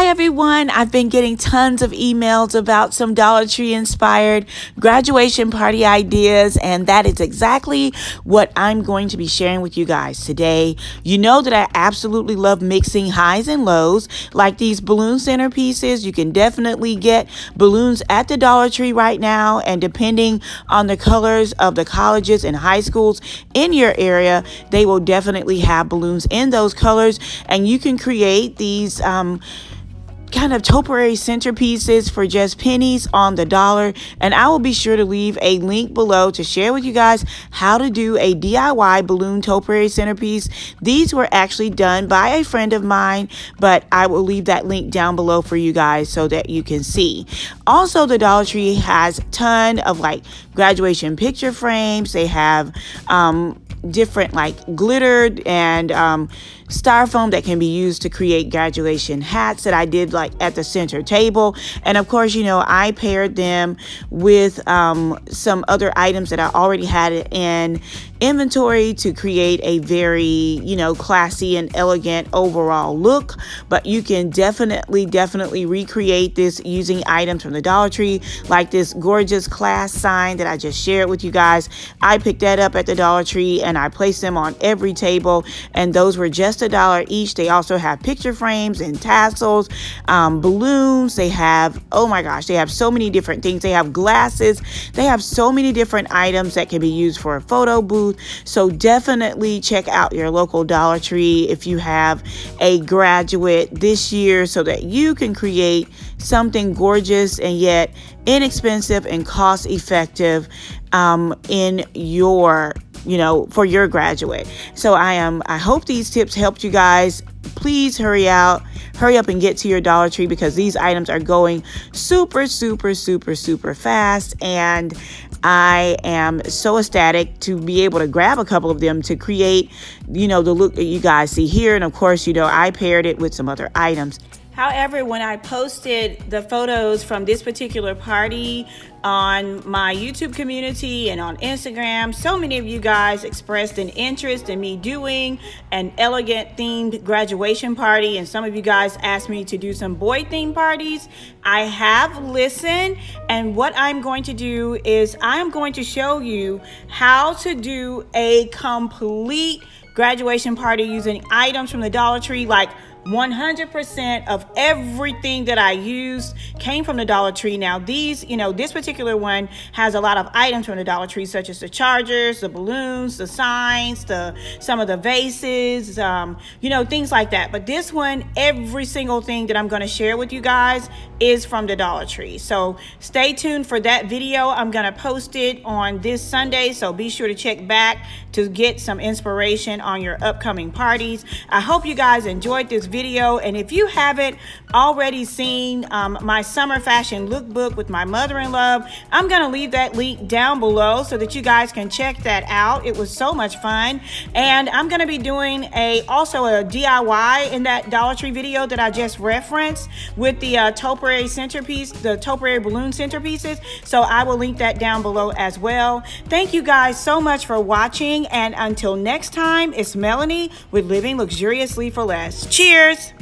Hi everyone, I've been getting tons of emails about some Dollar Tree inspired graduation party ideas, and that is exactly what I'm going to be sharing with you guys today. You know that I absolutely love mixing highs and lows, like these balloon centerpieces. You can definitely get balloons at the Dollar Tree right now, and depending on the colors of the colleges and high schools in your area, they will definitely have balloons in those colors, and you can create these kind of topiary centerpieces for just pennies on the dollar. And I will be sure to leave a link below to share with you guys how to do a DIY balloon topiary centerpiece. These were actually done by a friend of mine, but I will leave that link down below for you guys so that you can see. Also, the Dollar Tree has a ton of like graduation picture frames. They have different like glittered and styrofoam that can be used to create graduation hats that I did like at the center table. And of course, you know, I paired them with some other items that I already had in inventory to create a very, you know, classy and elegant overall look. But you can definitely recreate this using items from the Dollar Tree, like this gorgeous class sign that I just shared with you guys. I picked that up at the Dollar Tree and I placed them on every table, and those were just $1 each. They also have picture frames and tassels, balloons. They have, oh my gosh, they have so many different things. They have glasses. They have so many different items that can be used for a photo booth. So definitely check out your local Dollar Tree if you have a graduate this year, so that you can create something gorgeous and yet inexpensive and cost effective in your, you know, for your graduate. So I hope these tips helped you guys. Please hurry up and get to your Dollar Tree, because these items are going super fast, and I am so ecstatic to be able to grab a couple of them to create, you know, the look that you guys see here. And of course, you know, I paired it with some other items. However, when I posted the photos from this particular party on my YouTube community and on Instagram, so many of you guys expressed an interest in me doing an elegant themed graduation party, and some of you guys asked me to do some boy themed parties. I have listened, and what I'm going to do is I'm going to show you how to do a complete graduation party using items from the Dollar Tree. Like 100% of everything that I used came from the Dollar Tree. Now these, you know, this particular one has a lot of items from the Dollar Tree, such as the chargers, the balloons, the signs, some of the vases, you know, things like that. But this one, every single thing that I'm going to share with you guys is from the Dollar Tree. So stay tuned for that video. I'm going to post it on this Sunday, so be sure to check back to get some inspiration on your upcoming parties. I hope you guys enjoyed this video, and if you haven't already seen my summer fashion lookbook with my mother-in-law, I'm gonna leave that link down below so that you guys can check that out. It was so much fun, and I'm gonna be doing also a DIY in that Dollar Tree video that I just referenced with the topiary centerpiece, the topiary balloon centerpieces. So I will link that down below as well. Thank you guys so much for watching, and until next time, it's Melanie with Living Luxuriously for Less. Cheers!